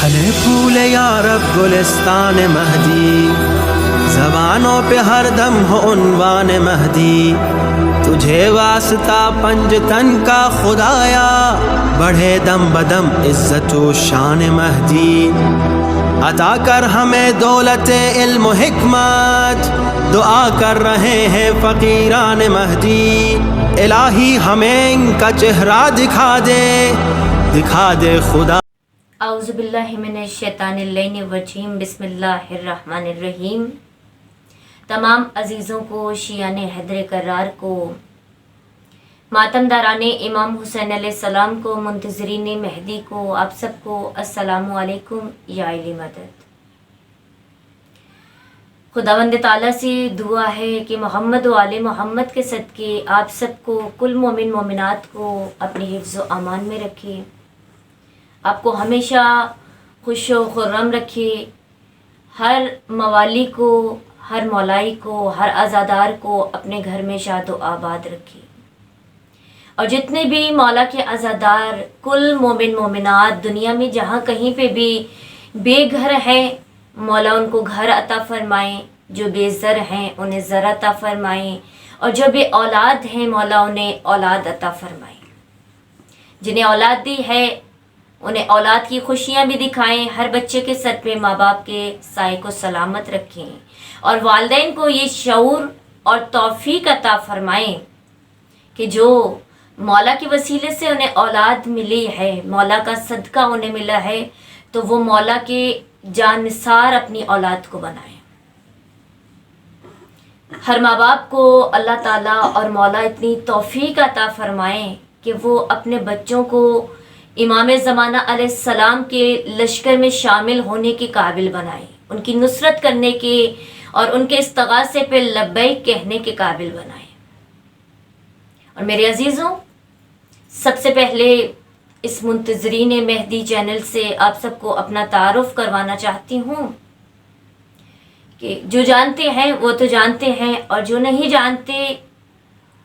پھلے پھولے یا رب گلستان مہدی، زبانوں پہ ہر دم ہو عنوان مہدی، تجھے واسطہ پنج تن کا خدایا، بڑھے دم بدم عزت و شان مہدی، عطا کر ہمیں دولت علم و حکمت، دعا کر رہے ہیں فقیران مہدی، الہی ہمیں ان کا چہرہ دکھا دے خدا۔ اعوذ باللہ من الشیطان اللعین الرجیم، بسم اللہ الرحمن الرحیم۔ تمام عزیزوں کو، شیعان حیدر کرار کو، ماتم داران امام حسین علیہ السلام کو، منتظرین مہدی کو، آپ سب کو السلام علیکم یا علی مدد۔ خداوند تعالیٰ سے دعا ہے کہ محمد و آل محمد کے صدقے آپ سب کو، کل مومن مومنات کو اپنی حفظ و امان میں رکھے، آپ کو ہمیشہ خوش و خرم رکھے، ہر موالی کو، ہر مولائی کو، ہر عزادار کو اپنے گھر میں شاد و آباد رکھے، اور جتنے بھی مولا کے عزادار، کل مومن مومنات دنیا میں جہاں کہیں پہ بھی بے گھر ہیں، مولا ان کو گھر عطا فرمائیں، جو بے زر ہیں انہیں زر عطا فرمائیں، اور جو بے اولاد ہیں مولا انہیں اولاد عطا فرمائیں، جنہیں اولاد دی ہے انہیں اولاد کی خوشیاں بھی دکھائیں، ہر بچے کے سر پہ ماں باپ کے سائے کو سلامت رکھیں، اور والدین کو یہ شعور اور توفیق عطا فرمائیں کہ جو مولا کے وسیلے سے انہیں اولاد ملی ہے، مولا کا صدقہ انہیں ملا ہے، تو وہ مولا کے جان نثار اپنی اولاد کو بنائیں۔ ہر ماں باپ کو اللہ تعالیٰ اور مولا اتنی توفیق عطا فرمائیں کہ وہ اپنے بچوں کو امام زمانہ علیہ السلام کے لشکر میں شامل ہونے کے قابل بنائیں، ان کی نصرت کرنے کے اور ان کے استغاثے پہ لبیک کہنے کے قابل بنائیں۔ اور میرے عزیزوں، سب سے پہلے اس منتظرین مہدی چینل سے آپ سب کو اپنا تعارف کروانا چاہتی ہوں کہ جو جانتے ہیں وہ تو جانتے ہیں، اور جو نہیں جانتے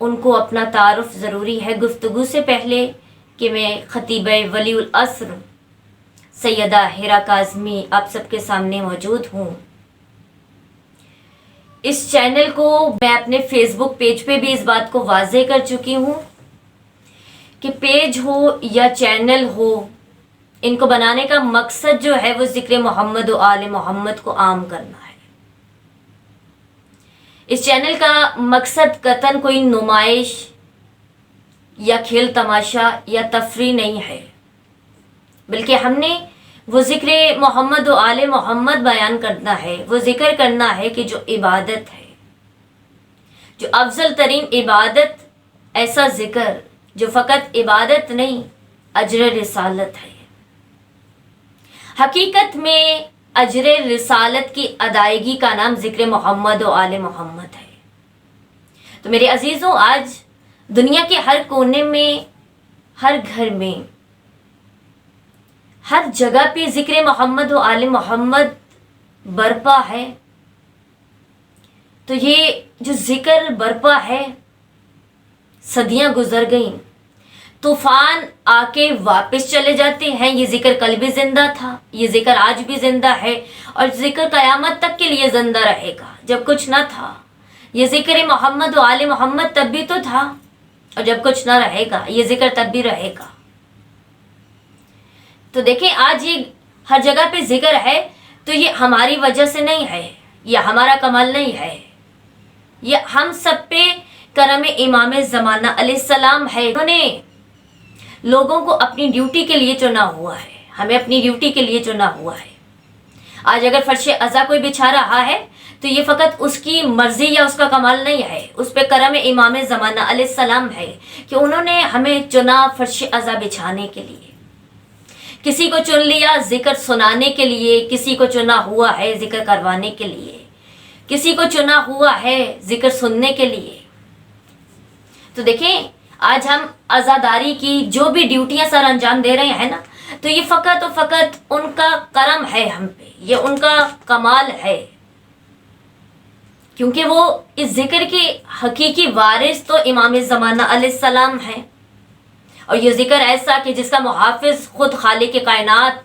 ان کو اپنا تعارف ضروری ہے۔ گفتگو سے پہلے کہ میں خطیبہ ولی العصر سیدہ حرا کاظمی آپ سب کے سامنے موجود ہوں، اس چینل کو میں اپنے فیس بک پیج پہ بھی اس بات کو واضح کر چکی ہوں کہ پیج ہو یا چینل ہو، ان کو بنانے کا مقصد جو ہے وہ ذکر محمد و آل محمد کو عام کرنا ہے۔ اس چینل کا مقصد قطعاً کوئی نمائش یا کھیل تماشا یا تفریح نہیں ہے، بلکہ ہم نے وہ ذکر محمد و آل محمد بیان کرنا ہے، وہ ذکر کرنا ہے کہ جو عبادت ہے، جو افضل ترین عبادت، ایسا ذکر جو فقط عبادت نہیں، اجر رسالت ہے۔ حقیقت میں اجر رسالت کی ادائیگی کا نام ذکر محمد و آل محمد ہے۔ تو میرے عزیزوں، آج دنیا کے ہر کونے میں، ہر گھر میں، ہر جگہ پہ ذکر محمد و آل محمد برپا ہے۔ تو یہ جو ذکر برپا ہے، صدیاں گزر گئیں، طوفان آ کے واپس چلے جاتے ہیں، یہ ذکر کل بھی زندہ تھا، یہ ذکر آج بھی زندہ ہے، اور ذکر قیامت تک کے لیے زندہ رہے گا۔ جب کچھ نہ تھا، یہ ذکر محمد و آل محمد تب بھی تو تھا، اور جب کچھ نہ رہے گا یہ ذکر تب بھی رہے گا۔ تو دیکھیں، آج یہ ہر جگہ پہ ذکر ہے، تو یہ ہماری وجہ سے نہیں ہے، یہ ہمارا کمال نہیں ہے، یہ ہم سب پہ کرم امام زمانہ علیہ السلام ہے۔ انہوں نے لوگوں کو اپنی ڈیوٹی کے لیے چنا ہوا ہے، ہمیں اپنی ڈیوٹی کے لیے چنا ہوا ہے۔ آج اگر فرش عزا کوئی بچھا رہا ہے تو یہ فقط اس کی مرضی یا اس کا کمال نہیں ہے، اس پہ کرم امام زمانہ علیہ السلام ہے کہ انہوں نے ہمیں چنا فرش عزا بچھانے کے لیے۔ کسی کو چن لیا ذکر سنانے کے لیے، کسی کو چنا ہوا ہے ذکر کروانے کے لیے، کسی کو چنا ہوا ہے ذکر سننے کے لیے۔ تو دیکھیں، آج ہم عزاداری کی جو بھی ڈیوٹیاں سر انجام دے رہے ہیں نا، تو یہ فقط و فقط ان کا کرم ہے ہم پہ، یہ ان کا کمال ہے، کیونکہ وہ اس ذکر کے حقیقی وارث تو امام زمانہ علیہ السلام ہیں، اور یہ ذکر ایسا کہ جس کا محافظ خود خالق کائنات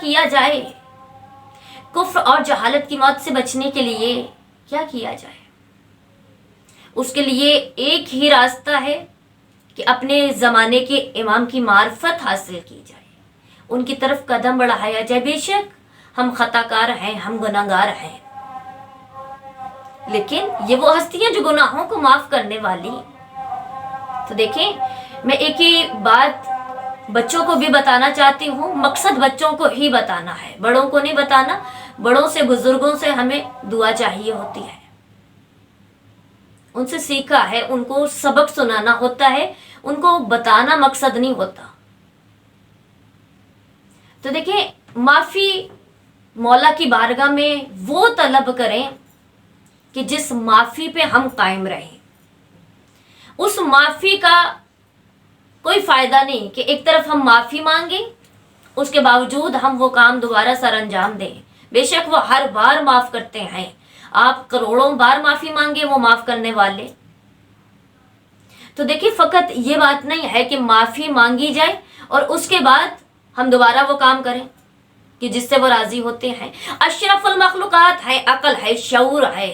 کیا جائے؟ کفر اور جہالت کی موت سے بچنے کے لیے کیا کیا جائے؟ اس کے لیے ایک ہی راستہ ہے کہ اپنے زمانے کے امام کی معرفت حاصل کی جائے، ان کی طرف قدم بڑھایا جائے۔ بے شک ہم خطا کار ہیں، ہم گناہ گار ہیں، لیکن یہ وہ ہستیاں جو گناہوں کو معاف کرنے والی۔ تو دیکھیں، میں ایک ہی بات بچوں کو بھی بتانا چاہتی ہوں، مقصد بچوں کو ہی بتانا ہے، بڑوں کو نہیں بتانا۔ بڑوں سے، بزرگوں سے ہمیں دعا چاہیے ہوتی ہے، ان سے سیکھا ہے، ان کو سبق سنانا ہوتا ہے، ان کو بتانا مقصد نہیں ہوتا۔ تو دیکھیں، معافی مولا کی بارگاہ میں وہ طلب کریں کہ جس معافی پہ ہم قائم رہیں۔ اس معافی کا کوئی فائدہ نہیں کہ ایک طرف ہم معافی مانگیں، اس کے باوجود ہم وہ کام دوبارہ سر انجام دیں۔ بے شک وہ ہر بار معاف کرتے ہیں، آپ کروڑوں بار معافی مانگے، وہ معاف کرنے والے۔ تو دیکھیں، فقط یہ بات نہیں ہے کہ معافی مانگی جائے اور اس کے بعد ہم دوبارہ وہ کام کریں کہ جس سے وہ راضی ہوتے ہیں۔ اشرف المخلوقات ہے، عقل ہے، شعور ہے،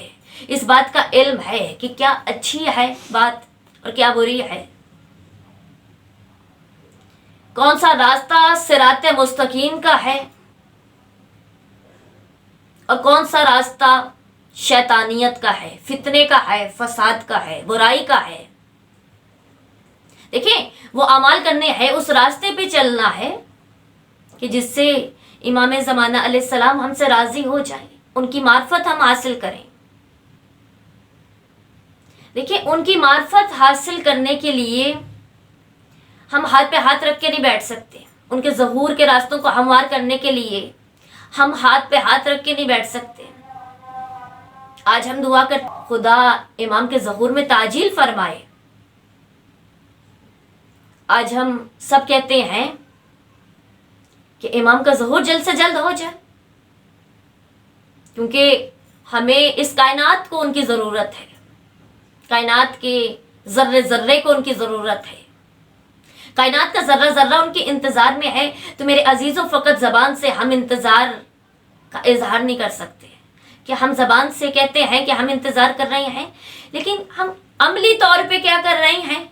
اس بات کا علم ہے کہ کیا اچھی ہے بات اور کیا بری ہے، کون سا راستہ صراط مستقیم کا ہے اور کون سا راستہ شیطانیت کا ہے، فتنے کا ہے، فساد کا ہے، برائی کا ہے۔ دیکھیں، وہ اعمال کرنے ہیں، اس راستے پہ چلنا ہے کہ جس سے امام زمانہ علیہ السلام ہم سے راضی ہو جائیں، ان کی معرفت ہم حاصل کریں۔ دیکھیں، ان کی معرفت حاصل کرنے کے لیے ہم ہاتھ پہ ہاتھ رکھ کے نہیں بیٹھ سکتے، ان کے ظہور کے راستوں کو ہموار کرنے کے لیے ہم ہاتھ پہ ہاتھ رکھ کے نہیں بیٹھ سکتے۔ آج ہم دعا کر خدا امام کے ظہور میں تعجیل فرمائے۔ آج ہم سب کہتے ہیں کہ امام کا ظہور جلد سے جلد ہو جائے، کیونکہ ہمیں اس کائنات کو ان کی ضرورت ہے، کائنات کے ذرے ذرے کو ان کی ضرورت ہے، کائنات کا ذرہ ذرہ ان کے انتظار میں ہے۔ تو میرے عزیزوں، فقط زبان سے ہم انتظار کا اظہار نہیں کر سکتے کہ ہم زبان سے کہتے ہیں کہ ہم انتظار کر رہے ہیں، لیکن ہم عملی طور پہ کیا کر رہے ہیں؟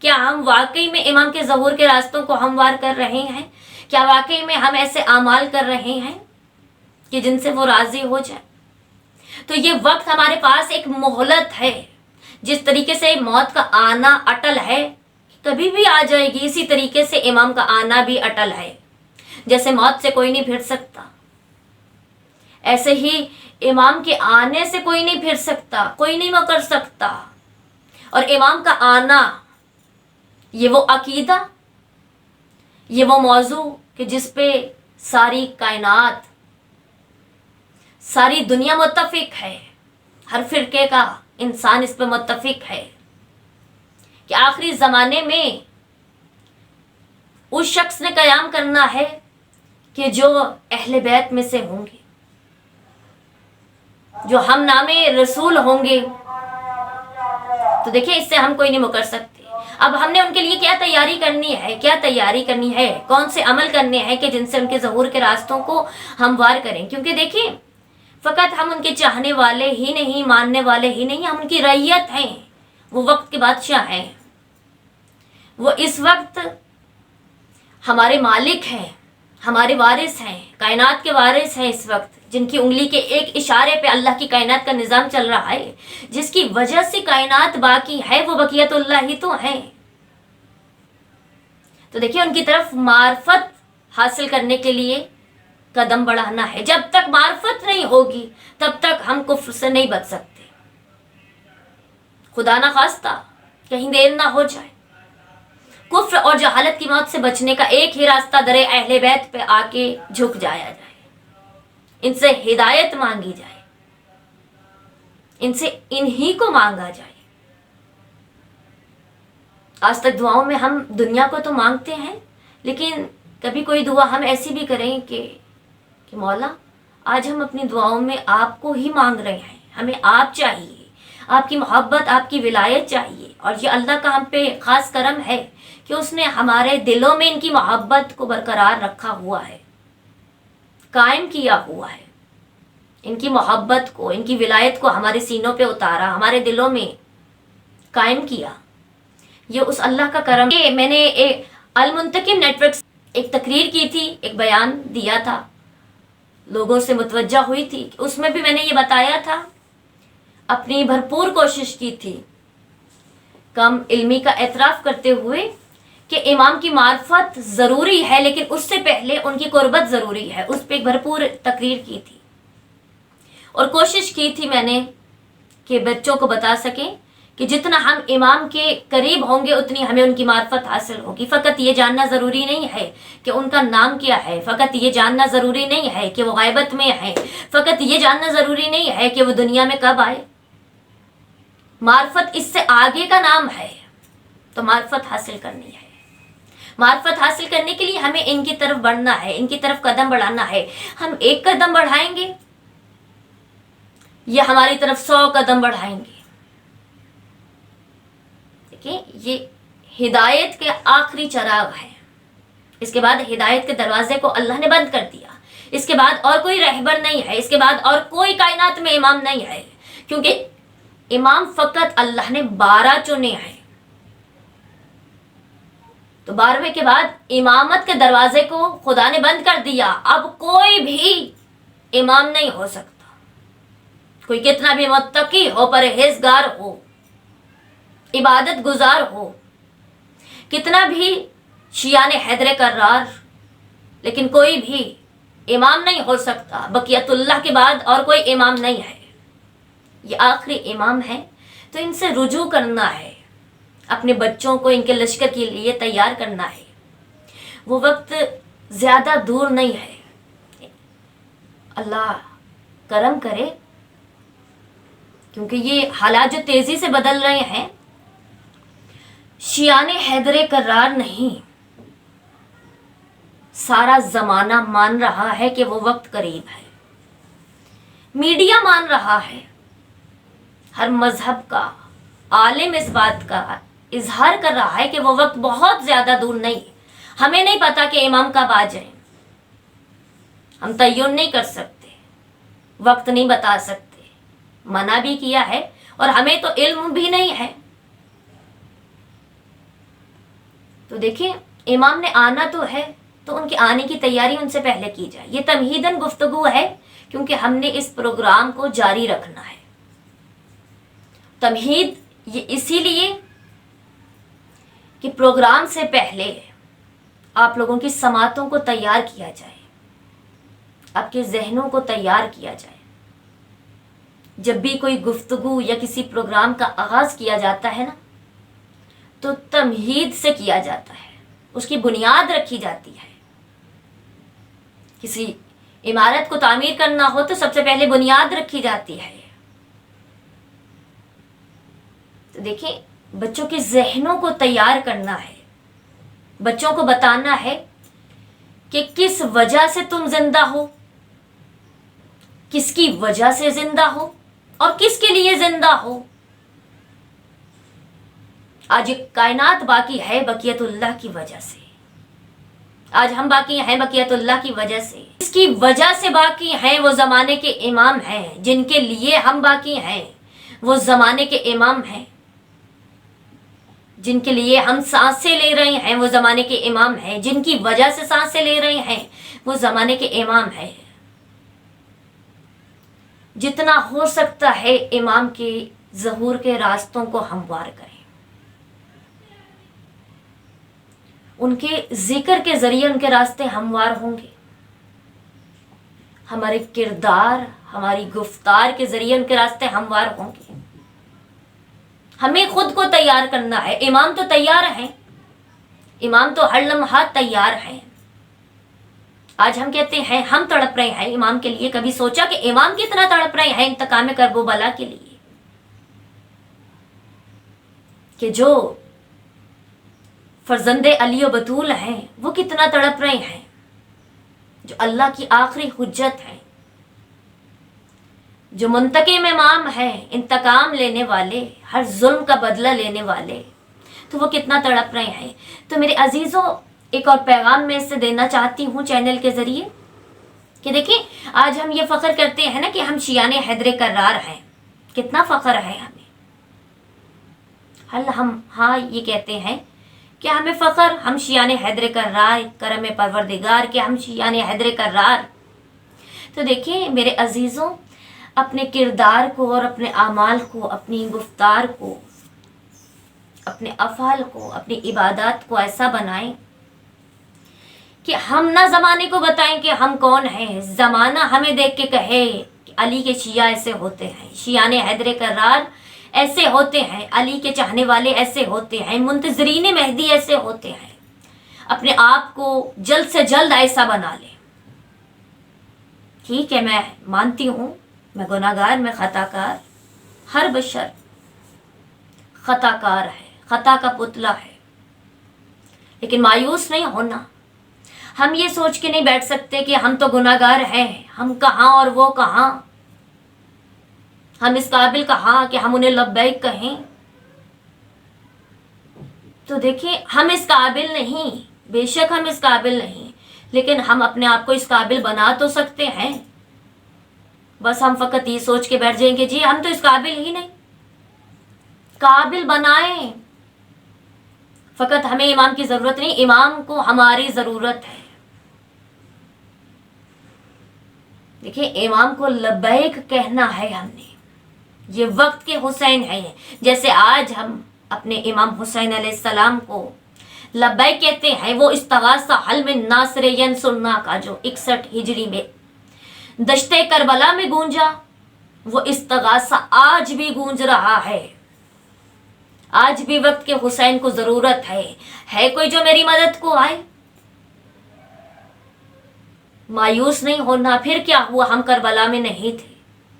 کیا ہم واقعی میں امام کے ظہور کے راستوں کو ہموار کر رہے ہیں؟ کیا واقعی میں ہم ایسے اعمال کر رہے ہیں کہ جن سے وہ راضی ہو جائے؟ تو یہ وقت ہمارے پاس ایک مہلت ہے، جس طریقے سے موت کا آنا اٹل ہے، کبھی بھی آ جائے گی، اسی طریقے سے امام کا آنا بھی اٹل ہے۔ جیسے موت سے کوئی نہیں پھر سکتا، ایسے ہی امام کے آنے سے کوئی نہیں پھر سکتا، کوئی نہیں مکر سکتا۔ اور امام کا آنا، یہ وہ عقیدہ، یہ وہ موضوع کہ جس پہ ساری کائنات، ساری دنیا متفق ہے، ہر فرقے کا انسان اس پہ متفق ہے کہ آخری زمانے میں اس شخص نے قیام کرنا ہے کہ جو اہل بیت میں سے ہوں گے، جو ہم نام رسول ہوں گے۔ تو دیکھیں، اس سے ہم کوئی نہیں مکر سکتے۔ اب ہم نے ان کے لیے کیا تیاری کرنی ہے، کیا تیاری کرنی ہے، کون سے عمل کرنے ہیں کہ جن سے ان کے ظہور کے راستوں کو ہموار کریں۔ کیونکہ دیکھیں، فقط ہم ان کے چاہنے والے ہی نہیں، ماننے والے ہی نہیں، ہم ان کی رعیت ہیں، وہ وقت کے بادشاہ ہیں، وہ اس وقت ہمارے مالک ہیں، ہمارے وارث ہیں، کائنات کے وارث ہیں اس وقت، جن کی انگلی کے ایک اشارے پہ اللہ کی کائنات کا نظام چل رہا ہے، جس کی وجہ سے کائنات باقی ہے، وہ بقیت اللہ ہی تو ہیں۔ تو دیکھیں، ان کی طرف معرفت حاصل کرنے کے لیے قدم بڑھانا ہے۔ جب تک معرفت نہیں ہوگی تب تک ہم کفر سے نہیں بچ سکتے۔ خدا نہ خواستہ کہیں دیر نہ ہو جائے، کفر اور جہالت کی موت سے بچنے کا ایک ہی راستہ در اہل بیت پہ آ کے جھک جایا جائے، ان سے ہدایت مانگی جائے، ان سے انہی کو مانگا جائے۔ آج تک دعاؤں میں ہم دنیا کو تو مانگتے ہیں، لیکن کبھی کوئی دعا ہم ایسی بھی کریں کہ مولا، آج ہم اپنی دعاؤں میں آپ کو ہی مانگ رہے ہیں، ہمیں آپ چاہیے، آپ کی محبت، آپ کی ولایت چاہیے۔ اور یہ اللہ کا ہم پہ خاص کرم ہے کہ اس نے ہمارے دلوں میں ان کی محبت کو برقرار رکھا ہوا ہے۔ قائم کیا ہوا ہے، ان کی محبت کو، ان کی ولایت کو ہمارے سینوں پہ اتارا، ہمارے دلوں میں قائم کیا، یہ اس اللہ کا کرم۔ میں نے المنتقم نیٹ ورک ایک تقریر کی تھی، ایک بیان دیا تھا، لوگوں سے متوجہ ہوئی تھی، اس میں بھی میں نے یہ بتایا تھا، اپنی بھرپور کوشش کی تھی کم علمی کا اعتراف کرتے ہوئے کہ امام کی معرفت ضروری ہے، لیکن اس سے پہلے ان کی قربت ضروری ہے، اس پہ ایک بھرپور تقریر کی تھی، اور کوشش کی تھی میں نے کہ بچوں کو بتا سکیں کہ جتنا ہم امام کے قریب ہوں گے اتنی ہمیں ان کی معرفت حاصل ہوگی۔ فقط یہ جاننا ضروری نہیں ہے کہ ان کا نام کیا ہے، فقط یہ جاننا ضروری نہیں ہے کہ وہ غیبت میں ہیں، فقط یہ جاننا ضروری نہیں ہے کہ وہ دنیا میں کب آئے۔ معرفت اس سے آگے کا نام ہے، تو معرفت حاصل کرنی ہے۔ معرفت حاصل کرنے کے لیے ہمیں ان کی طرف بڑھنا ہے، ان کی طرف قدم بڑھانا ہے۔ ہم ایک قدم بڑھائیں گے یا ہماری طرف 100 قدم بڑھائیں گے؟ دیکھیں، یہ ہدایت کے آخری چراغ ہے، اس کے بعد ہدایت کے دروازے کو اللہ نے بند کر دیا، اس کے بعد اور کوئی رہبر نہیں ہے، اس کے بعد اور کوئی کائنات میں امام نہیں ہے، کیونکہ امام فقط اللہ نے 12 چنے ہیں، تو 12ویں کے بعد امامت کے دروازے کو خدا نے بند کر دیا۔ اب کوئی بھی امام نہیں ہو سکتا، کوئی کتنا بھی متقی ہو، پرہیزگار ہو، عبادت گزار ہو، کتنا بھی شیعان حیدر کرار، لیکن کوئی بھی امام نہیں ہو سکتا۔ بقیت اللہ کے بعد اور کوئی امام نہیں ہے، یہ آخری امام ہے۔ تو ان سے رجوع کرنا ہے، اپنے بچوں کو ان کے لشکر کے لیے تیار کرنا ہے۔ وہ وقت زیادہ دور نہیں ہے، اللہ کرم کرے، کیونکہ یہ حالات جو تیزی سے بدل رہے ہیں، شیعان حیدر کرار نہیں، سارا زمانہ مان رہا ہے کہ وہ وقت قریب ہے، میڈیا مان رہا ہے، ہر مذہب کا عالم اس بات کا اظہار کر رہا ہے کہ وہ وقت بہت زیادہ دور نہیں۔ ہمیں نہیں پتا کہ امام کب آ جائیں، ہم تعین نہیں کر سکتے، وقت نہیں بتا سکتے، منع بھی کیا ہے، اور ہمیں تو علم بھی نہیں ہے۔ تو دیکھیں، امام نے آنا تو ہے، تو ان کے آنے کی تیاری ان سے پہلے کی جائے۔ یہ تمہیداً گفتگو ہے، کیونکہ ہم نے اس پروگرام کو جاری رکھنا ہے۔ تمہید یہ اسی لیے کہ پروگرام سے پہلے آپ لوگوں کی سماعتوں کو تیار کیا جائے، آپ کے ذہنوں کو تیار کیا جائے۔ جب بھی کوئی گفتگو یا کسی پروگرام کا آغاز کیا جاتا ہے نا، تو تمہید سے کیا جاتا ہے، اس کی بنیاد رکھی جاتی ہے۔ کسی عمارت کو تعمیر کرنا ہو تو سب سے پہلے بنیاد رکھی جاتی ہے۔ تو دیکھیں، بچوں کے ذہنوں کو تیار کرنا ہے، بچوں کو بتانا ہے کہ کس وجہ سے تم زندہ ہو، کس کی وجہ سے زندہ ہو، اور کس کے لیے زندہ ہو۔ آج یہ کائنات باقی ہے بقیت اللہ کی وجہ سے، آج ہم باقی ہیں بقیت اللہ کی وجہ سے۔ اس کی وجہ سے باقی ہیں، وہ زمانے کے امام ہیں، جن کے لیے ہم باقی ہیں وہ زمانے کے امام ہیں، جن کے لیے ہم سانسیں لے رہے ہیں وہ زمانے کے امام ہیں، جن کی وجہ سے سانسیں لے رہے ہیں وہ زمانے کے امام ہیں۔ جتنا ہو سکتا ہے امام کے ظہور کے راستوں کو ہموار کریں، ان کے ذکر کے ذریعے ان کے راستے ہموار ہوں گے، ہمارے کردار، ہماری گفتار کے ذریعے ان کے راستے ہموار ہوں گے۔ ہمیں خود کو تیار کرنا ہے۔ امام تو تیار ہیں، امام تو ہر لمحہ تیار ہیں۔ آج ہم کہتے ہیں ہم تڑپ رہے ہیں امام کے لیے، کبھی سوچا کہ امام کتنا تڑپ رہے ہیں انتقام کرب و بلا کے لیے؟ کہ جو فرزند علی و بطول ہیں وہ کتنا تڑپ رہے ہیں، جو اللہ کی آخری حجت ہیں، جو منتقم امام ہیں، انتقام لینے والے، ہر ظلم کا بدلہ لینے والے، تو وہ کتنا تڑپ رہے ہیں۔ تو میرے عزیزوں، ایک اور پیغام میں اس سے دینا چاہتی ہوں چینل کے ذریعے کہ دیکھیں آج ہم یہ فخر کرتے ہیں نا کہ ہم شیعان حیدر کرار ہیں، کتنا فخر ہے ہمیں. ہم ہاں یہ کہتے ہیں کہ ہمیں فخر، ہم شیعان حیدر کرار، کرم پروردگار کہ ہم شیعان حیدر کرار. تو دیکھیں میرے عزیزوں، اپنے کردار کو اور اپنے اعمال کو، اپنی گفتار کو، اپنے افعال کو، اپنی عبادات کو ایسا بنائیں کہ ہم نہ زمانے کو بتائیں کہ ہم کون ہیں، زمانہ ہمیں دیکھ کے کہے کہ علی کے شیعہ ایسے ہوتے ہیں، شیعان حیدر کرار ایسے ہوتے ہیں، علی کے چاہنے والے ایسے ہوتے ہیں، منتظرین مہدی ایسے ہوتے ہیں. اپنے آپ کو جلد سے جلد ایسا بنا لیں. ٹھیک ہے، میں مانتی ہوں میں گناہ گار، میں خطا کار، ہر بشر خطا کار ہے، خطا کا پتلا ہے، لیکن مایوس نہیں ہونا. ہم یہ سوچ کے نہیں بیٹھ سکتے کہ ہم تو گناہ گار ہیں، ہم کہاں اور وہ کہاں، ہم اس قابل کہاں کہ ہم انہیں لبیک کہیں. تو دیکھیں ہم اس قابل نہیں، بے شک ہم اس قابل نہیں، لیکن ہم اپنے آپ کو اس قابل بنا تو سکتے ہیں. بس ہم فقط یہ سوچ کے بیٹھ جائیں گے جی ہم تو اس قابل ہی نہیں. قابل بنائیں. فقط ہمیں امام کی ضرورت نہیں، امام کو ہماری ضرورت ہے. دیکھیں امام کو لبیک کہنا ہے ہم نے، یہ وقت کے حسین ہیں. جیسے آج ہم اپنے امام حسین علیہ السلام کو لبیک کہتے ہیں، وہ استغاثہ حل من ناصر ینصرنا کا جو 61 ہجری میں دشتے کربلا میں گونجا، وہ استغاثہ آج بھی گونج رہا ہے. آج بھی وقت کے حسین کو ضرورت ہے کوئی جو میری مدد کو آئے. مایوس نہیں ہونا. پھر کیا ہوا، ہم کربلا میں نہیں تھے،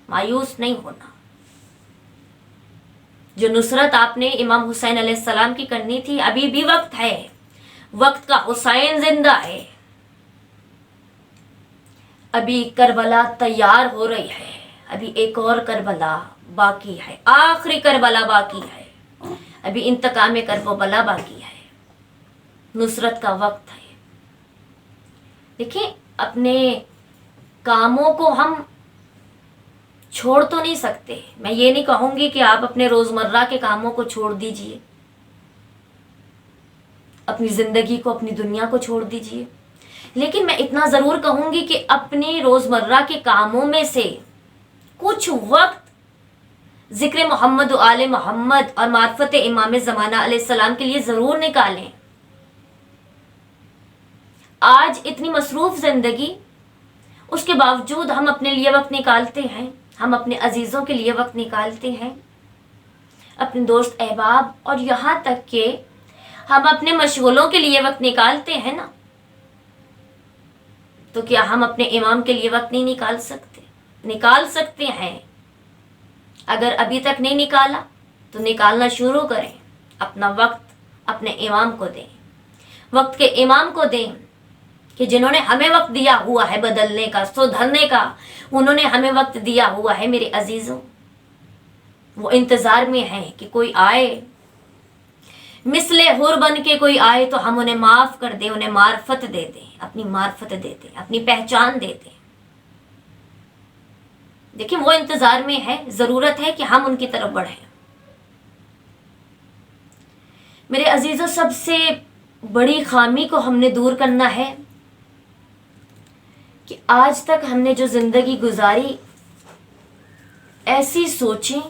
مایوس نہیں ہونا. جو نصرت آپ نے امام حسین علیہ السلام کی کرنی تھی، ابھی بھی وقت ہے، وقت کا حسین زندہ ہے. ابھی کربلا تیار ہو رہی ہے، ابھی ایک اور کربلا باقی ہے، آخری کربلا باقی ہے، ابھی انتقام کربلا باقی ہے، نصرت کا وقت ہے. دیکھیں اپنے کاموں کو ہم چھوڑ تو نہیں سکتے. میں یہ نہیں کہوں گی کہ آپ اپنے روزمرہ کے کاموں کو چھوڑ دیجئے، اپنی زندگی کو، اپنی دنیا کو چھوڑ دیجئے، لیکن میں اتنا ضرور کہوں گی کہ اپنی روزمرہ کے کاموں میں سے کچھ وقت ذکر محمد و آل محمد اور معرفت امام زمانہ علیہ السلام کے لیے ضرور نکالیں. آج اتنی مصروف زندگی، اس کے باوجود ہم اپنے لیے وقت نکالتے ہیں، ہم اپنے عزیزوں کے لیے وقت نکالتے ہیں، اپنے دوست احباب، اور یہاں تک کہ ہم اپنے مشغولوں کے لیے وقت نکالتے ہیں نا. تو کیا ہم اپنے امام کے لیے وقت نہیں نکال سکتے؟ نکال سکتے ہیں. اگر ابھی تک نہیں نکالا تو نکالنا شروع کریں. اپنا وقت اپنے امام کو دیں، وقت کے امام کو دیں، کہ جنہوں نے ہمیں وقت دیا ہوا ہے بدلنے کا، سدھرنے کا، انہوں نے ہمیں وقت دیا ہوا ہے. میرے عزیزوں، وہ انتظار میں ہیں کہ کوئی آئے، مثل حور بن کے کوئی آئے تو ہم انہیں معاف کر دیں، انہیں معرفت دے دیں، اپنی معرفت دے دیں، اپنی پہچان دے دیں. دیکھیں وہ انتظار میں ہے، ضرورت ہے کہ ہم ان کی طرف بڑھیں. میرے عزیزوں، سب سے بڑی خامی کو ہم نے دور کرنا ہے کہ آج تک ہم نے جو زندگی گزاری، ایسی سوچیں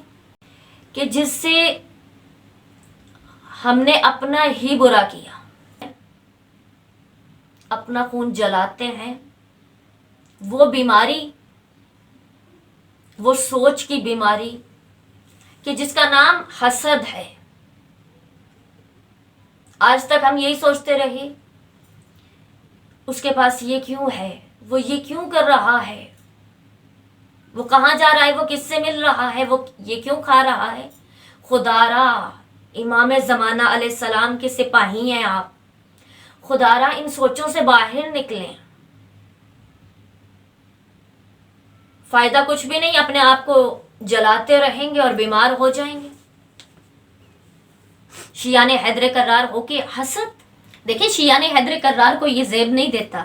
کہ جس سے ہم نے اپنا ہی برا کیا، اپنا خون جلاتے ہیں. وہ بیماری، وہ سوچ کی بیماری کہ جس کا نام حسد ہے. آج تک ہم یہی سوچتے رہے، اس کے پاس یہ کیوں ہے، وہ یہ کیوں کر رہا ہے، وہ کہاں جا رہا ہے، وہ کس سے مل رہا ہے، وہ یہ کیوں کھا رہا ہے. خدا را امام زمانہ علیہ السلام کے سپاہی ہیں آپ. خدا را ان سوچوں سے باہر نکلیں. فائدہ کچھ بھی نہیں، اپنے آپ کو جلاتے رہیں گے اور بیمار ہو جائیں گے. شیعان حیدر کرار ہو کے حسد. دیکھیں شیعان حیدر کرار کو یہ زیب نہیں دیتا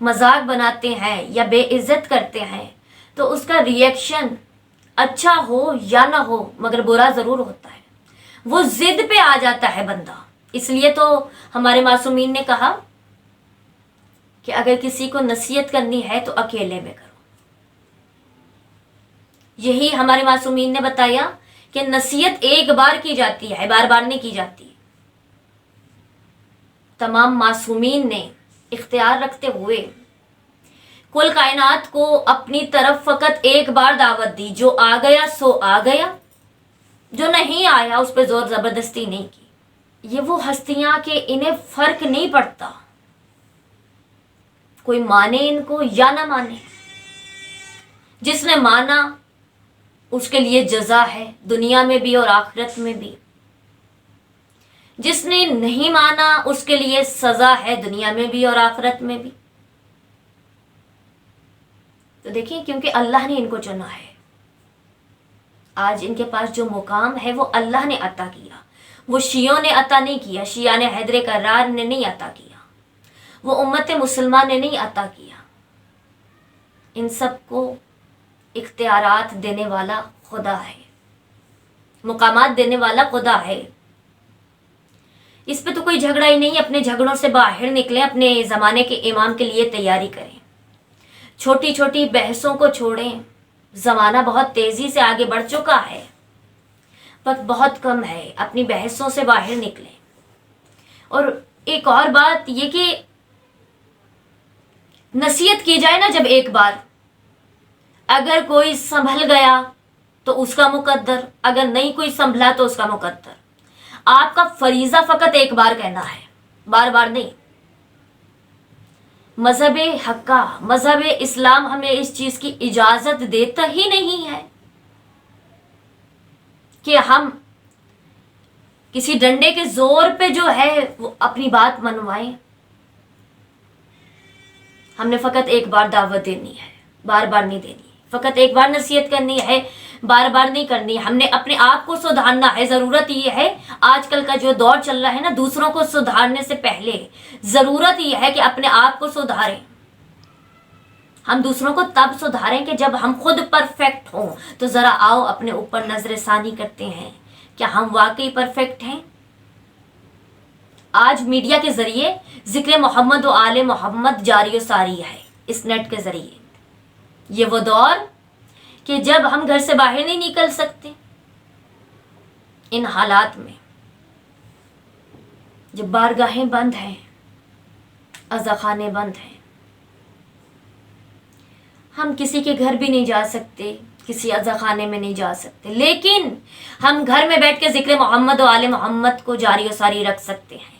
مذاق بناتے ہیں یا بے عزت کرتے ہیں تو اس کا ریئیکشن اچھا ہو یا نہ ہو مگر برا ضرور ہوتا ہے. وہ ضد پہ آ جاتا ہے بندہ. اس لیے تو ہمارے معصومین نے کہا کہ اگر کسی کو نصیحت کرنی ہے تو اکیلے میں کرو. یہی ہمارے معصومین نے بتایا کہ نصیحت ایک بار کی جاتی ہے، بار بار نہیں کی جاتی. تمام معصومین نے اختیار رکھتے ہوئے کل کائنات کو اپنی طرف فقط ایک بار دعوت دی. جو آ گیا سو آ گیا، جو نہیں آیا اس پہ زور زبردستی نہیں کی. یہ وہ ہستیاں کہ انہیں فرق نہیں پڑتا کوئی مانے ان کو یا نہ مانے. جس نے مانا اس کے لیے جزا ہے دنیا میں بھی اور آخرت میں بھی. جس نے نہیں مانا اس کے لیے سزا ہے دنیا میں بھی اور آخرت میں بھی. تو دیکھیں کیونکہ اللہ نے ان کو چنا ہے. آج ان کے پاس جو مقام ہے وہ اللہ نے عطا کیا. وہ شیعوں نے عطا نہیں کیا. شیعہ نے حیدر کرار نے نہیں عطا کیا. وہ امت مسلمہ نے نہیں عطا کیا. ان سب کو اختیارات دینے والا خدا ہے، مقامات دینے والا خدا ہے. اس پہ تو کوئی جھگڑا ہی نہیں. اپنے جھگڑوں سے باہر نکلیں، اپنے زمانے کے امام کے لیے تیاری کریں. چھوٹی چھوٹی بحثوں کو چھوڑیں. زمانہ بہت تیزی سے آگے بڑھ چکا ہے، وقت بہت کم ہے. اپنی بحثوں سے باہر نکلیں. اور ایک اور بات یہ کہ نصیحت کی جائے نا جب ایک بار، اگر کوئی سنبھل گیا تو اس کا مقدر، اگر نہیں کوئی سنبھلا تو اس کا مقدر. آپ کا فریضہ فقط ایک بار کہنا ہے، بار بار نہیں. مذہب حق کا، مذہب اسلام ہمیں اس چیز کی اجازت دیتا ہی نہیں ہے کہ ہم کسی ڈنڈے کے زور پہ جو ہے وہ اپنی بات منوائیں. ہم نے فقط ایک بار دعوت دینی ہے، بار بار نہیں دینی. فقط ایک بار نصیحت کرنی ہے، بار بار نہیں کرنی. ہم نے اپنے آپ کو سدھارنا ہے. ضرورت یہ ہے آج کل کا جو دور چل رہا ہے نا، دوسروں کو سدھارنے سے پہلے ضرورت یہ ہے کہ اپنے آپ کو سدھاریں. ہم دوسروں کو تب سدھاریں کہ جب ہم خود پرفیکٹ ہوں. تو ذرا آؤ اپنے اوپر نظر ثانی کرتے ہیں، کیا ہم واقعی پرفیکٹ ہیں؟ آج میڈیا کے ذریعے ذکر محمد و آل محمد جاری و ساری ہے اس نیٹ کے ذریعے. یہ وہ دور کہ جب ہم گھر سے باہر نہیں نکل سکتے، ان حالات میں جب بارگاہیں بند ہیں، عزاخانے بند ہیں، ہم کسی کے گھر بھی نہیں جا سکتے، کسی عزاخانے میں نہیں جا سکتے، لیکن ہم گھر میں بیٹھ کے ذکر محمد و آل محمد کو جاری و ساری رکھ سکتے ہیں.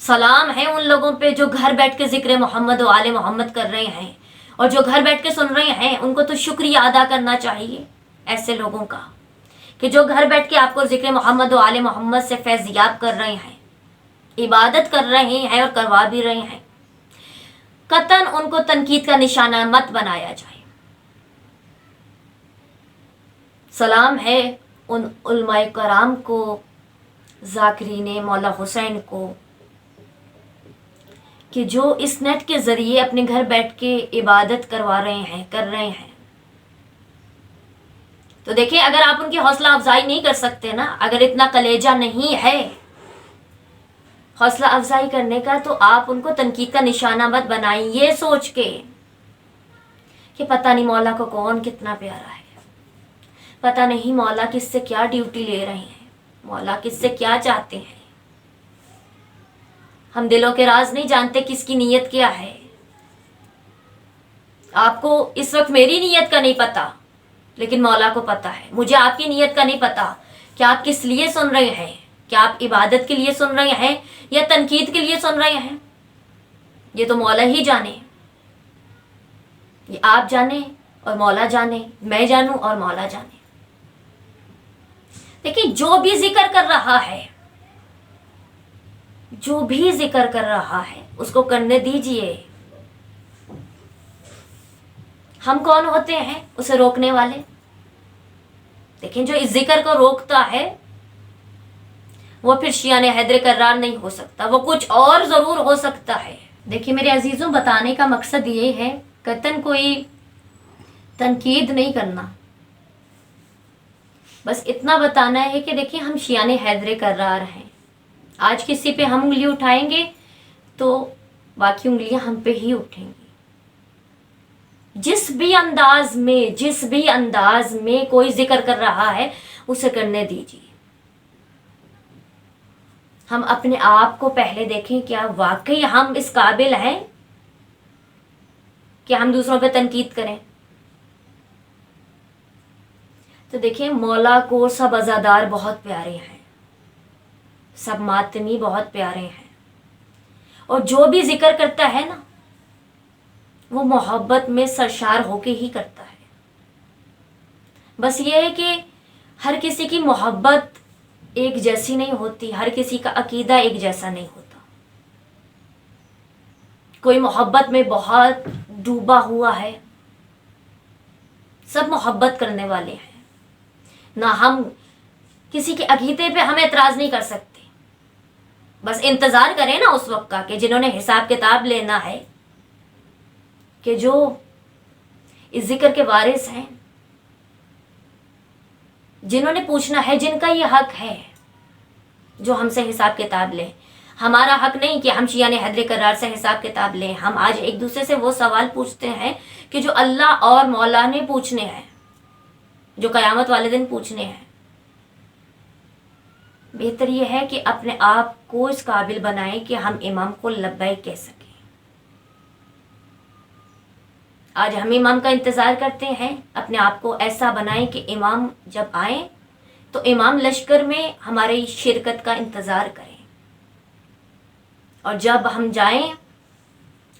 سلام ہے ان لوگوں پہ جو گھر بیٹھ کے ذکر محمد و آل محمد کر رہے ہیں، اور جو گھر بیٹھ کے سن رہے ہیں ان کو تو شکریہ ادا کرنا چاہیے ایسے لوگوں کا کہ جو گھر بیٹھ کے آپ کو ذکر محمد و آل محمد سے فیضیاب کر رہے ہیں، عبادت کر رہے ہیں اور کروا بھی رہے ہیں. قطعاً ان کو تنقید کا نشانہ مت بنایا جائے. سلام ہے ان علماء کرام کو، ذاکرین مولا حسین کو، کہ جو اس نیٹ کے ذریعے اپنے گھر بیٹھ کے عبادت کروا رہے ہیں، کر رہے ہیں. تو دیکھیں اگر آپ ان کی حوصلہ افزائی نہیں کر سکتے نا، اگر اتنا کلیجہ نہیں ہے حوصلہ افزائی کرنے کا، تو آپ ان کو تنقید کا نشانہ مت بنائیں یہ سوچ کے کہ پتہ نہیں مولا کو کون کتنا پیارا ہے، پتہ نہیں مولا کس سے کیا ڈیوٹی لے رہے ہیں، مولا کس سے کیا چاہتے ہیں. ہم دلوں کے راز نہیں جانتے کس کی نیت کیا ہے. آپ کو اس وقت میری نیت کا نہیں پتا، لیکن مولا کو پتا ہے. مجھے آپ کی نیت کا نہیں پتا کہ آپ کس لیے سن رہے ہیں، کہ آپ عبادت کے لیے سن رہے ہیں یا تنقید کے لیے سن رہے ہیں. یہ تو مولا ہی جانے، یہ آپ جانے اور مولا جانے، میں جانوں اور مولا جانے. دیکھیں جو بھی ذکر کر رہا ہے، جو بھی ذکر کر رہا ہے اس کو کرنے دیجئے. ہم کون ہوتے ہیں اسے روکنے والے؟ دیکھیں جو اس ذکر کو روکتا ہے وہ پھر شیعہ حیدر کرار نہیں ہو سکتا، وہ کچھ اور ضرور ہو سکتا ہے۔ دیکھیے میرے عزیزوں، بتانے کا مقصد یہ ہے، قطعاً کوئی تنقید نہیں کرنا، بس اتنا بتانا ہے کہ دیکھیں ہم شیعہ حیدر کرار ہیں۔ آج کسی پہ ہم انگلی اٹھائیں گے تو باقی انگلیاں ہم پہ ہی اٹھیں گی۔ جس بھی انداز میں کوئی ذکر کر رہا ہے اسے کرنے دیجیے۔ ہم اپنے آپ کو پہلے دیکھیں، کیا واقعی ہم اس قابل ہیں کہ ہم دوسروں پہ تنقید کریں؟ تو دیکھیں مولا کو سب عزادار بہت پیارے ہیں، سب ماتمی بہت پیارے ہیں، اور جو بھی ذکر کرتا ہے نا وہ محبت میں سرشار ہو کے ہی کرتا ہے۔ بس یہ ہے کہ ہر کسی کی محبت ایک جیسی نہیں ہوتی، ہر کسی کا عقیدہ ایک جیسا نہیں ہوتا۔ کوئی محبت میں بہت ڈوبا ہوا ہے، سب محبت کرنے والے ہیں، نہ ہم کسی کے عقیدے پہ ہم اعتراض نہیں کر سکتے، بس انتظار کریں نا اس وقت کا کہ جنہوں نے حساب کتاب لینا ہے، کہ جو اس ذکر کے وارث ہیں، جنہوں نے پوچھنا ہے، جن کا یہ حق ہے جو ہم سے حساب کتاب لیں۔ ہمارا حق نہیں کہ ہم شیعہ حیدر کرار سے حساب کتاب لیں۔ ہم آج ایک دوسرے سے وہ سوال پوچھتے ہیں کہ جو اللہ اور مولا نے پوچھنے ہیں، جو قیامت والے دن پوچھنے ہیں۔ بہتر یہ ہے کہ اپنے آپ کو اس قابل بنائیں کہ ہم امام کو لبیک کہہ سکیں۔ آج ہم امام کا انتظار کرتے ہیں، اپنے آپ کو ایسا بنائیں کہ امام جب آئیں تو امام لشکر میں ہماری شرکت کا انتظار کریں، اور جب ہم جائیں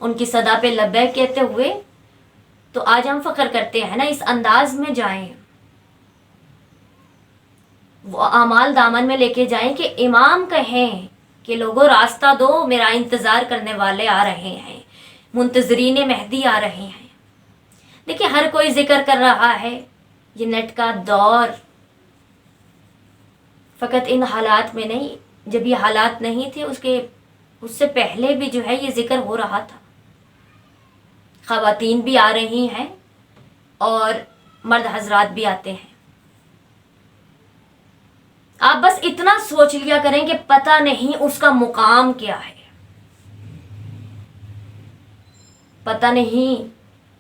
ان کی صدا پہ لبیک کہتے ہوئے تو آج ہم فخر کرتے ہیں نا، اس انداز میں جائیں، وہ اعمال دامن میں لے کے جائیں کہ امام کہیں کہ لوگوں راستہ دو، میرا انتظار کرنے والے آ رہے ہیں، منتظرین مہدی آ رہے ہیں۔ دیکھیں ہر کوئی ذکر کر رہا ہے، یہ نیٹ کا دور فقط ان حالات میں نہیں، جب یہ حالات نہیں تھے اس سے پہلے بھی جو ہے یہ ذکر ہو رہا تھا۔ خواتین بھی آ رہی ہیں اور مرد حضرات بھی آتے ہیں۔ آپ بس اتنا سوچ لیا کریں کہ پتہ نہیں اس کا مقام کیا ہے، پتہ نہیں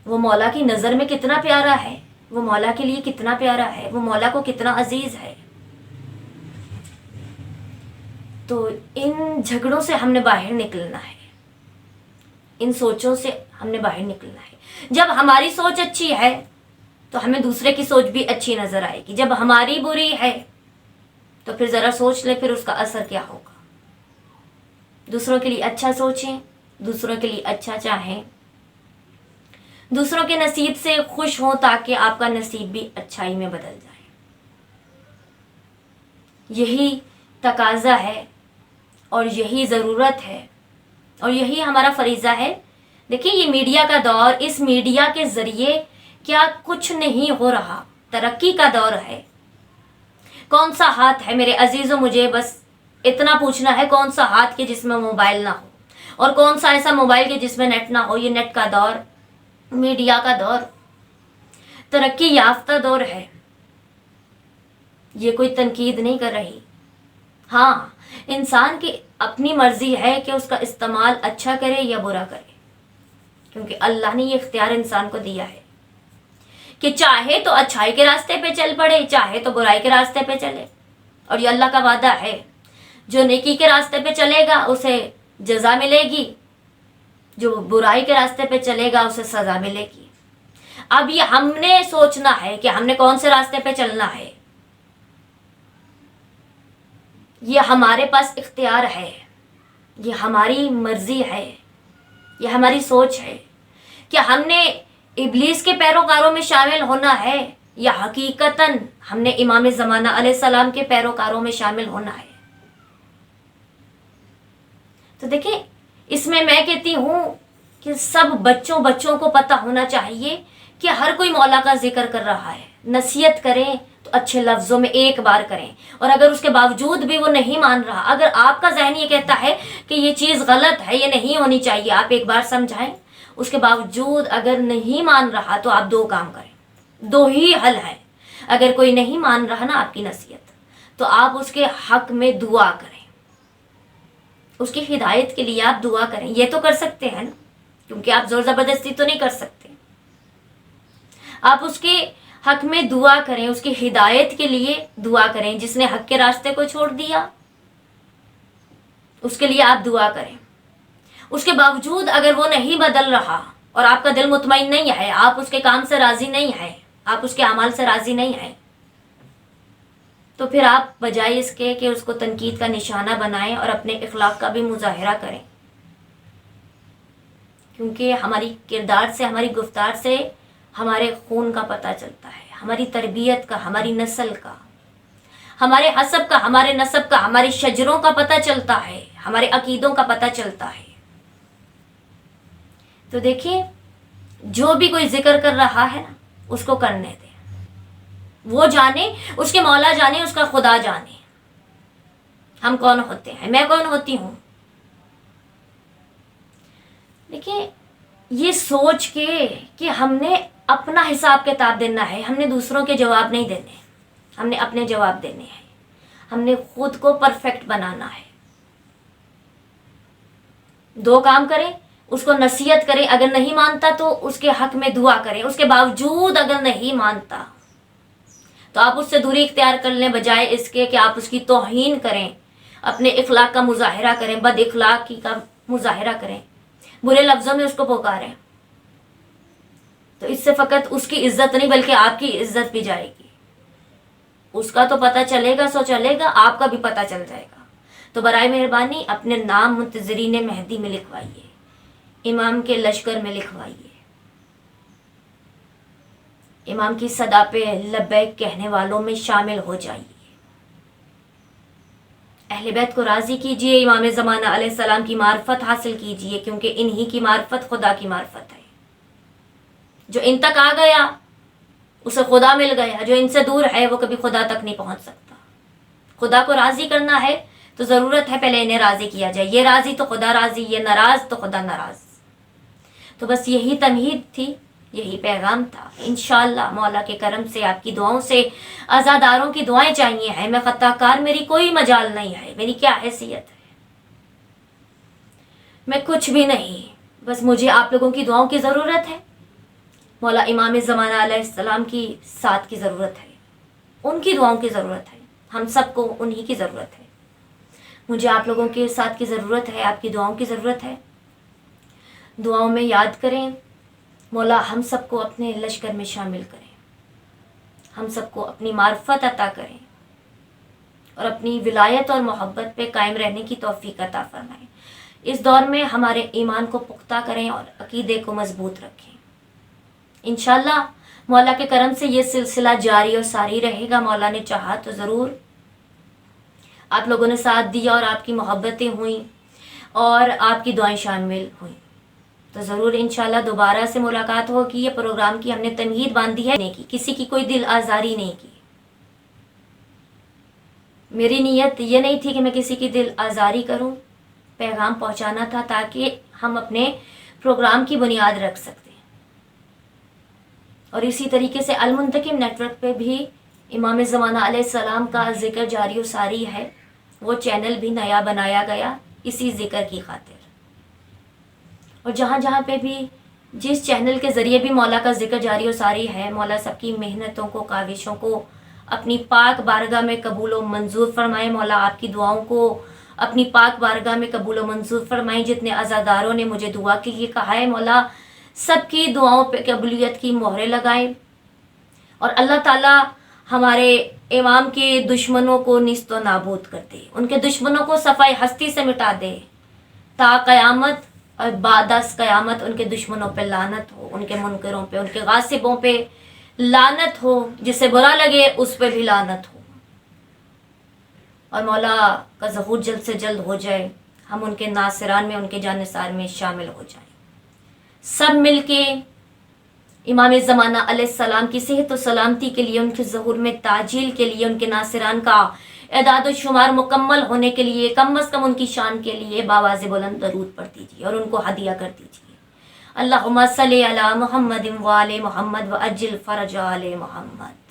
وہ مولا کی نظر میں کتنا پیارا ہے، وہ مولا کے لیے کتنا پیارا ہے، وہ مولا کو کتنا عزیز ہے۔ تو ان جھگڑوں سے ہم نے باہر نکلنا ہے، ان سوچوں سے ہم نے باہر نکلنا ہے۔ جب ہماری سوچ اچھی ہے تو ہمیں دوسرے کی سوچ بھی اچھی نظر آئے گی، جب ہماری بری ہے تو پھر ذرا سوچ لیں پھر اس کا اثر کیا ہوگا۔ دوسروں کے لیے اچھا سوچیں، دوسروں کے لیے اچھا چاہیں، دوسروں کے نصیب سے خوش ہوں تاکہ آپ کا نصیب بھی اچھائی میں بدل جائے۔ یہی تقاضا ہے اور یہی ضرورت ہے اور یہی ہمارا فریضہ ہے۔ دیکھیں یہ میڈیا کا دور، اس میڈیا کے ذریعے کیا کچھ نہیں ہو رہا، ترقی کا دور ہے۔ کون سا ہاتھ ہے میرے عزیزوں، مجھے بس اتنا پوچھنا ہے، کون سا ہاتھ کے جس میں موبائل نہ ہو، اور کون سا ایسا موبائل کے جس میں نیٹ نہ ہو۔ یہ نیٹ کا دور، میڈیا کا دور، ترقی یافتہ دور ہے۔ یہ کوئی تنقید نہیں کر رہی، ہاں انسان کی اپنی مرضی ہے کہ اس کا استعمال اچھا کرے یا برا کرے، کیونکہ اللہ نے یہ اختیار انسان کو دیا ہے کہ چاہے تو اچھائی کے راستے پہ چل پڑے، چاہے تو برائی کے راستے پہ چلے۔ اور یہ اللہ کا وعدہ ہے، جو نیکی کے راستے پہ چلے گا اسے جزا ملے گی، جو برائی کے راستے پہ چلے گا اسے سزا ملے گی۔ اب یہ ہم نے سوچنا ہے کہ ہم نے کون سے راستے پہ چلنا ہے، یہ ہمارے پاس اختیار ہے، یہ ہماری مرضی ہے، یہ ہماری سوچ ہے کہ ہم نے ابلیس کے پیروکاروں میں شامل ہونا ہے یا حقیقتاً ہم نے امام زمانہ علیہ السلام کے پیروکاروں میں شامل ہونا ہے۔ تو دیکھیں اس میں کہتی ہوں کہ سب بچوں کو پتہ ہونا چاہیے کہ ہر کوئی مولا کا ذکر کر رہا ہے۔ نصیحت کریں، تو اچھے لفظوں میں ایک بار کریں. اور اگر اس کے باوجود بھی وہ نہیں مان رہا، اگر آپ کا ذہن یہ کہتا ہے کہ یہ چیز غلط ہے، یہ نہیں ہونی چاہیے، آپ ایک بار سمجھائیں. اس کے باوجود اگر نہیں مان رہا تو آپ 2 کام کریں. 2 ہی حل ہے. اگر کوئی نہیں مان رہا نا آپ کی نصیحت، تو آپ اس کے حق میں دعا کریں، اس کی ہدایت کے لیے آپ دعا کریں. یہ تو کر سکتے ہیں نا، کیونکہ آپ زور زبردستی تو نہیں کر سکتے. آپ اس کے حق میں دعا کریں، اس کی ہدایت کے لیے دعا کریں. جس نے حق کے راستے کو چھوڑ دیا اس کے لیے آپ دعا کریں. اس کے باوجود اگر وہ نہیں بدل رہا اور آپ کا دل مطمئن نہیں ہے، آپ اس کے کام سے راضی نہیں ہیں، آپ اس کے اعمال سے راضی نہیں ہیں، تو پھر آپ بجائے اس کے کہ اس کو تنقید کا نشانہ بنائیں اور اپنے اخلاق کا بھی مظاہرہ کریں. کیونکہ ہماری کردار سے، ہماری گفتار سے ہمارے خون کا پتہ چلتا ہے، ہماری تربیت کا، ہماری نسل کا، ہمارے حسب کا، ہمارے نسب کا، ہماری شجروں کا پتہ چلتا ہے، ہمارے عقیدوں کا پتہ چلتا ہے. تو دیکھیں، جو بھی کوئی ذکر کر رہا ہے نا، اس کو کرنے دیں. وہ جانے، اس کے مولا جانے، اس کا خدا جانے ہم کون ہوتے ہیں، میں کون ہوتی ہوں. دیکھیں، یہ سوچ کے کہ ہم نے اپنا حساب کتاب دینا ہے، ہم نے دوسروں کے جواب نہیں دینے، ہم نے اپنے جواب دینے ہیں. ہم نے خود کو پرفیکٹ بنانا ہے. 2 کام کریں، اس کو نصیحت کریں، اگر نہیں مانتا تو اس کے حق میں دعا کریں. اس کے باوجود اگر نہیں مانتا تو آپ اس سے دوری اختیار کر لیں، بجائے اس کے کہ آپ اس کی توہین کریں، اپنے اخلاق کا مظاہرہ کریں، بد اخلاقی کا مظاہرہ کریں، برے لفظوں میں اس کو پکاریں. تو اس سے فقط اس کی عزت نہیں بلکہ آپ کی عزت بھی جائے گی. اس کا تو پتہ چلے گا سو چلے گا، آپ کا بھی پتہ چل جائے گا. تو برائے مہربانی اپنے نام منتظرین مہدی میں لکھوائیے، امام کے لشکر میں لکھوائیے، امام کی صدا پہ لبیک کہنے والوں میں شامل ہو جائیے. اہل بیت کو راضی کیجئے، امام زمانہ علیہ السلام کی معرفت حاصل کیجئے، کیونکہ انہی کی معرفت خدا کی معرفت ہے. جو ان تک آ گیا اسے خدا مل گیا، جو ان سے دور ہے وہ کبھی خدا تک نہیں پہنچ سکتا. خدا کو راضی کرنا ہے تو ضرورت ہے پہلے انہیں راضی کیا جائے. یہ راضی تو خدا راضی، یہ ناراض تو خدا ناراض. تو بس یہی تمہید تھی، یہی پیغام تھا. انشاءاللہ مولا کے کرم سے، آپ کی دعاؤں سے، عزاداروں کی دعائیں چاہیے ہیں. میں خطا کار، میری کوئی مجال نہیں ہے، میری کیا حیثیت ہے، میں کچھ بھی نہیں. بس مجھے آپ لوگوں کی دعاؤں کی ضرورت ہے. مولا امام زمانہ علیہ السلام کی ساتھ کی ضرورت ہے، ان کی دعاؤں کی ضرورت ہے. ہم سب کو انہی کی ضرورت ہے. مجھے آپ لوگوں کے ساتھ کی ضرورت ہے، آپ کی دعاؤں کی ضرورت ہے. دعاؤں میں یاد کریں، مولا ہم سب کو اپنے لشکر میں شامل کریں، ہم سب کو اپنی معرفت عطا کریں اور اپنی ولایت اور محبت پہ قائم رہنے کی توفیق عطا فرمائیں. اس دور میں ہمارے ایمان کو پختہ کریں اور عقیدے کو مضبوط رکھیں. انشاءاللہ مولا کے کرم سے یہ سلسلہ جاری اور ساری رہے گا. مولا نے چاہا تو ضرور. آپ لوگوں نے ساتھ دیا اور آپ کی محبتیں ہوئیں اور آپ کی دعائیں شامل ہوئیں، تو ضرور انشاءاللہ دوبارہ سے ملاقات ہوگی. یہ پروگرام کی ہم نے تمہید باندھی ہے، نہیں کی کسی کی کوئی دل آزاری نہیں کی. میری نیت یہ نہیں تھی کہ میں کسی کی دل آزاری کروں. پیغام پہنچانا تھا تاکہ ہم اپنے پروگرام کی بنیاد رکھ سکتے. اور اسی طریقے سے المنتقم نیٹ ورک پہ بھی امام زمانہ علیہ السلام کا ذکر جاری و ساری ہے. وہ چینل بھی نیا بنایا گیا اسی ذکر کی خاطر. اور جہاں جہاں پہ بھی جس چینل کے ذریعے بھی مولا کا ذکر جاری و ساری ہے، مولا سب کی محنتوں کو، کاوشوں کو اپنی پاک بارگاہ میں قبول و منظور فرمائے. مولا آپ کی دعاؤں کو اپنی پاک بارگاہ میں قبول و منظور فرمائیں. جتنے عزاداروں نے مجھے دعا کے لیے کہا ہے، مولا سب کی دعاؤں پہ قبولیت کی مہریں لگائیں. اور اللہ تعالیٰ ہمارے امام کے دشمنوں کو نیست و نابود کر دے، ان کے دشمنوں کو صفائے ہستی سے مٹا دے. تا قیامت اور بعد از قیامت ان کے دشمنوں پہ لعنت ہو، ان کے منکروں پہ، ان کے غاصبوں پہ لعنت ہو. جسے برا لگے اس پہ بھی لعنت ہو. اور مولا کا ظہور جلد سے جلد ہو جائے، ہم ان کے ناصران میں، ان کے جانثار میں شامل ہو جائیں. سب مل کے امام زمانہ علیہ السلام کی صحت و سلامتی کے لیے، ان کے ظہور میں تعجیل کے لیے، ان کے ناصران کا اعداد و شمار مکمل ہونے کے لیے، کم از کم ان کی شان کے لیے باواز بلند درود پڑھ دیجیے اور ان کو ہدیہ کر دیجیے۔ اللہم صلی علی محمد و آل محمد و اجل فرج آل محمد۔